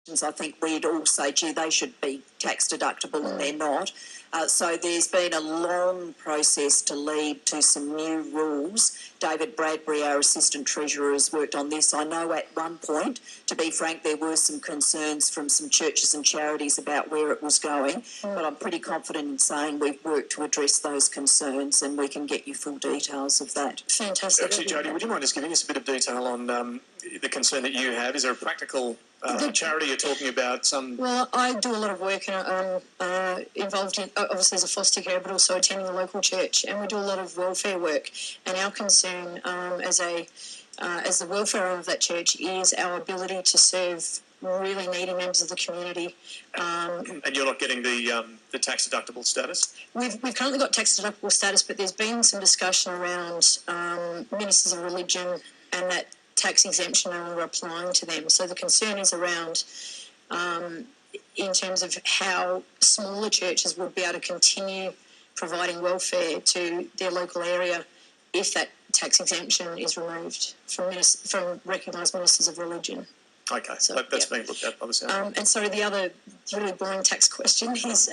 I think we'd all say, gee, they should be tax deductible and they're not. So there's been a long process to lead to some new rules. David Bradbury, our Assistant Treasurer, has worked on this. I know at one point, to be frank, there were some concerns from some churches and charities about where it was going, but I'm pretty confident in saying we've worked to address those concerns and we can get you full details of that. Fantastic. Actually, Jodie, would you mind just giving us a bit of detail on the concern that you have? Is there a practical charity you're talking about? Well, I do a lot of work involved in, obviously as a foster care, but also attending a local church, and we do a lot of welfare work. And our concern as the welfare of that church is our ability to serve really needy members of the community. And you're not getting the tax deductible status? We've currently got tax deductible status, but there's been some discussion around ministers of religion and that tax exemption no longer applying to them. So the concern is around in terms of how smaller churches would be able to continue providing welfare to their local area if that tax exemption is removed from recognised ministers of religion. Okay, so that's being looked at, obviously. And sorry, the other really boring tax question is,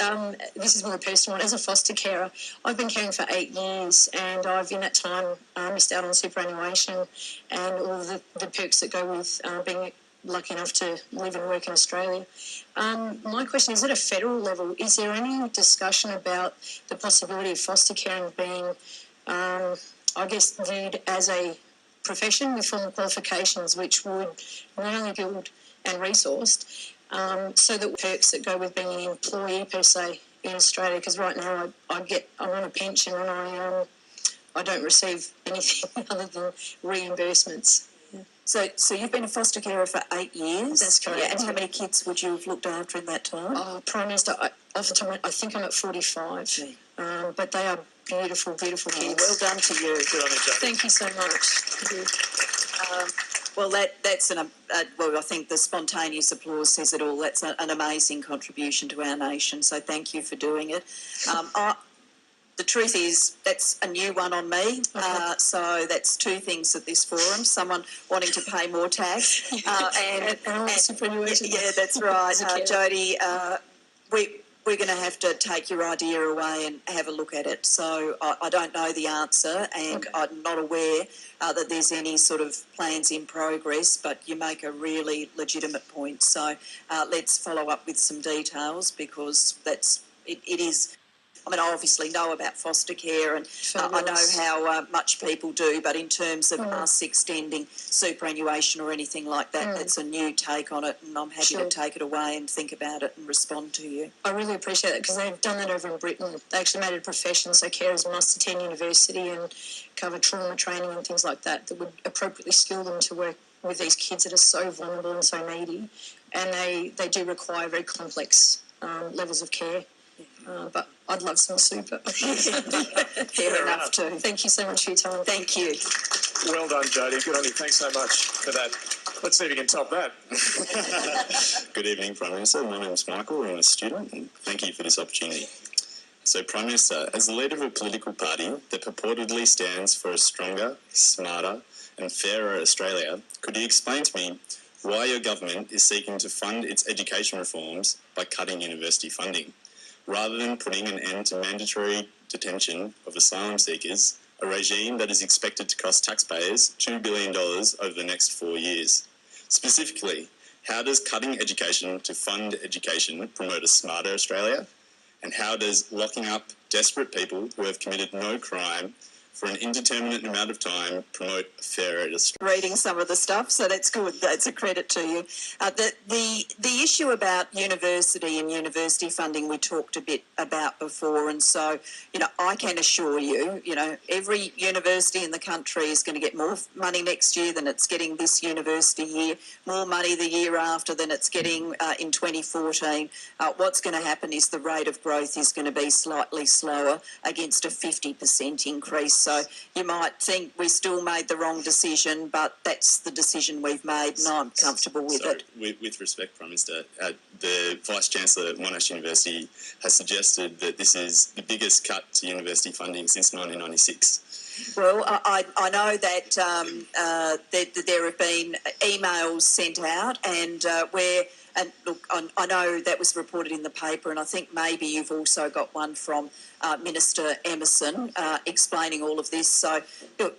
this is more a personal one. As a foster carer, I've been caring for 8 years, and I've in that time missed out on superannuation and all the perks that go with being lucky enough to live and work in Australia. My question is, at a federal level, is there any discussion about the possibility of foster caring being, I guess, viewed as a profession with formal qualifications which would not only build and resourced, so that perks that go with being an employee per se in Australia? Because right now I'm on a pension and I don't receive anything other than reimbursements. So you've been a foster carer for 8 years? That's correct. Yeah, and how many kids would you have looked after in that time? Prime Minister, off the top, I think I'm at 45. Yeah. But they are beautiful, beautiful kids. Well done to you. Good on you, Jodie. Thank you so much. Well, that's I think the spontaneous applause says it all. That's an amazing contribution to our nation. So thank you for doing it. The truth is, that's a new one on me. Okay. So that's two things at this forum: someone wanting to pay more tax, and superannuation. Yeah, that's right, Jodie. We're going to have to take your idea away and have a look at it. So I don't know the answer, and I'm not aware that there's any sort of plans in progress, but you make a really legitimate point. So let's follow up with some details, because it is... I mean, I obviously know about foster care and I know how much people do, but in terms of us extending superannuation or anything like that, that's a new take on it, and I'm happy to take it away and think about it and respond to you. I really appreciate that, because they've done that over in Britain. They actually made it a profession, so carers must attend university and cover trauma training and things like that would appropriately skill them to work with these kids that are so vulnerable and so needy. And they do require very complex levels of care. But I'd love some super. Fair enough too. Thank you so much for your time. Thank you. Well done, Jodie. Good on you. Thanks so much for that. Let's see if you can top that. Good evening, Prime Minister. My name is Michael. I'm a student, and thank you for this opportunity. So, Prime Minister, as the leader of a political party that purportedly stands for a stronger, smarter and fairer Australia, could you explain to me why your government is seeking to fund its education reforms by cutting university funding, rather than putting an end to mandatory detention of asylum seekers, a regime that is expected to cost taxpayers $2 billion over the next 4 years? Specifically, how does cutting education to fund education promote a smarter Australia? And how does locking up desperate people who have committed no crime for an indeterminate amount of time promote a fairer Australia? Reading some of the stuff, so that's good. That's a credit to you. The issue about university and university funding we talked a bit about before, and so, I can assure you, every university in the country is going to get more money next year than it's getting this university year, more money the year after than it's getting in 2014. What's going to happen is the rate of growth is going to be slightly slower against a 50% increase. So you might think we still made the wrong decision, but that's the decision we've made, and I'm comfortable with it. With respect, Prime Minister, the Vice-Chancellor at Monash University has suggested that this is the biggest cut to university funding since 1996. Well, I know that there have been emails sent out, and we're and look, I know that was reported in the paper, and I think maybe you've also got one from Minister Emerson explaining all of this. So, look,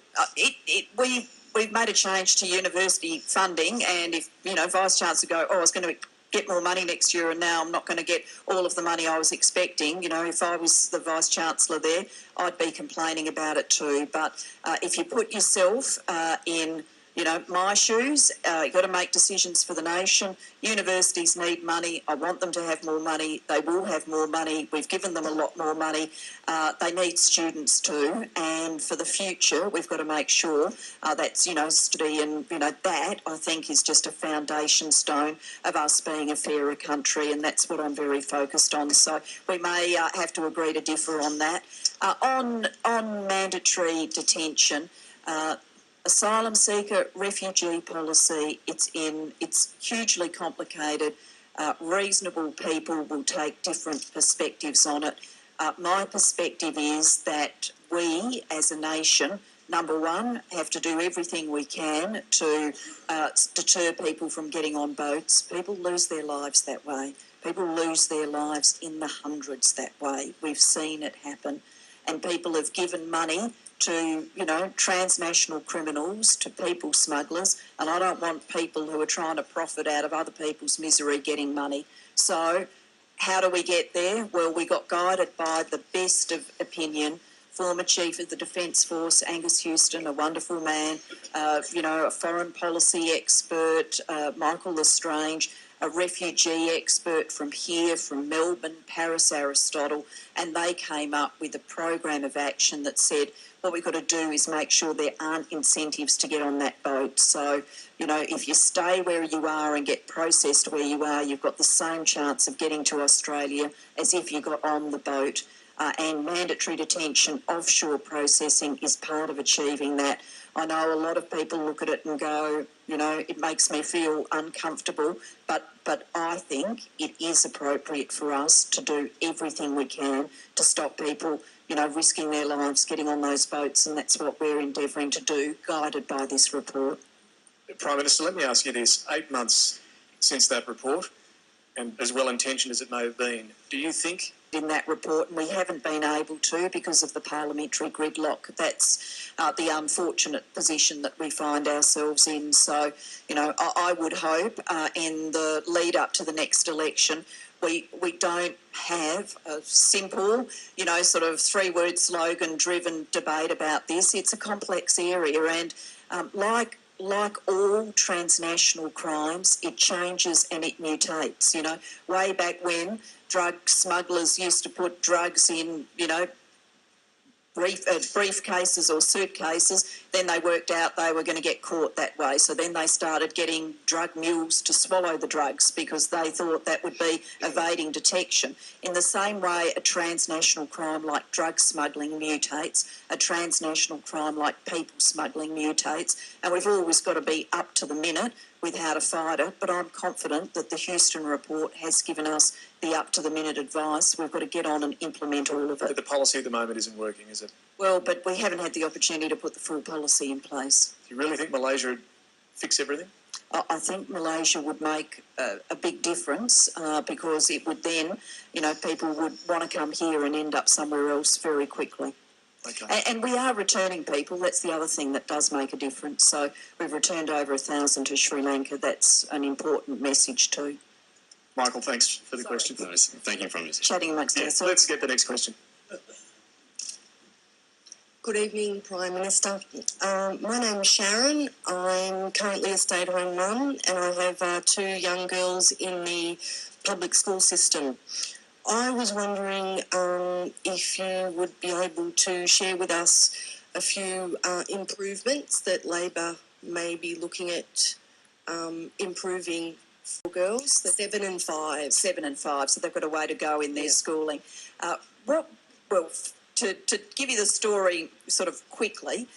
we've made a change to university funding, and if, Vice Chancellor go, I was going to get more money next year and now I'm not going to get all of the money I was expecting, if I was the Vice Chancellor there, I'd be complaining about it too. But if you put yourself in my shoes, you've got to make decisions for the nation. Universities need money. I want them to have more money. They will have more money. We've given them a lot more money. They need students too. And for the future, we've got to make sure that's, study and, that I think is just a foundation stone of us being a fairer country. And that's what I'm very focused on. So we may have to agree to differ on that. On mandatory detention, asylum seeker, refugee policy, it's hugely complicated. Reasonable people will take different perspectives on it. My perspective is that we as a nation, number one, have to do everything we can to deter people from getting on boats. People lose their lives that way. People lose their lives in the hundreds that way. We've seen it happen. And people have given money to, transnational criminals, to people smugglers, and I don't want people who are trying to profit out of other people's misery getting money. So how do we get there? Well, we got guided by the best of opinion, former Chief of the Defence Force, Angus Houston, a wonderful man, a foreign policy expert, Michael Lestrange, a refugee expert from here, from Melbourne, Paris Aristotle, and they came up with a program of action that said what we've got to do is make sure there aren't incentives to get on that boat. So, if you stay where you are and get processed where you are, you've got the same chance of getting to Australia as if you got on the boat. And mandatory detention, offshore processing is part of achieving that. I know a lot of people look at it and go, it makes me feel uncomfortable, but I think it is appropriate for us to do everything we can to stop people, risking their lives getting on those boats, and that's what we're endeavouring to do, guided by this report. Prime Minister, let me ask you this. 8 months since that report, and as well-intentioned as it may have been, do you think in that report, and we haven't been able to because of the parliamentary gridlock. That's the unfortunate position that we find ourselves in. So, I would hope in the lead up to the next election, we don't have a simple, sort of 3-word slogan-driven debate about this. It's a complex area, and like all transnational crimes, it changes and it mutates. Way back when, drug smugglers used to put drugs in, briefcases or suitcases, then they worked out they were going to get caught that way. So then they started getting drug mules to swallow the drugs because they thought that would be evading detection. In the same way, a transnational crime like drug smuggling mutates, a transnational crime like people smuggling mutates, and we've always got to be up to the minute with how to fight it. But I'm confident that the Houston report has given us the up-to-the-minute advice. We've got to get on and implement all of it. But the policy at the moment isn't working, is it? Well, but we haven't had the opportunity to put the full policy in place. Do you really think Malaysia would fix everything? I think Malaysia would make a big difference because it would then, people would want to come here and end up somewhere else very quickly. Okay. And we are returning people. That's the other thing that does make a difference. So we've returned over 1,000 to Sri Lanka. That's an important message too. Michael, thanks for the question. No, thank you, Prime Minister. Chatting amongst Yes, ourselves. let's get the next question. Good evening, Prime Minister. My name is Sharon. I'm currently a stay-at-home mum and I have 2 young girls in the public school system. I was wondering if you would be able to share with us a few improvements that Labor may be looking at improving for girls, the 7 and 5. 7 and 5, so they've got a way to go in their schooling. To give you the story sort of quickly,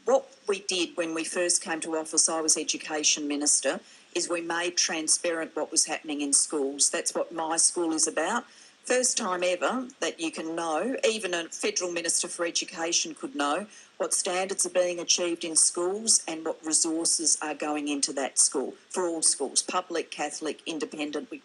what we did when we first came to office, I was Education Minister, is we made transparent what was happening in schools. That's what my school is about. First time ever that you can know, even a Federal Minister for Education could know, what standards are being achieved in schools and what resources are going into that school for all schools, public, Catholic, independent. We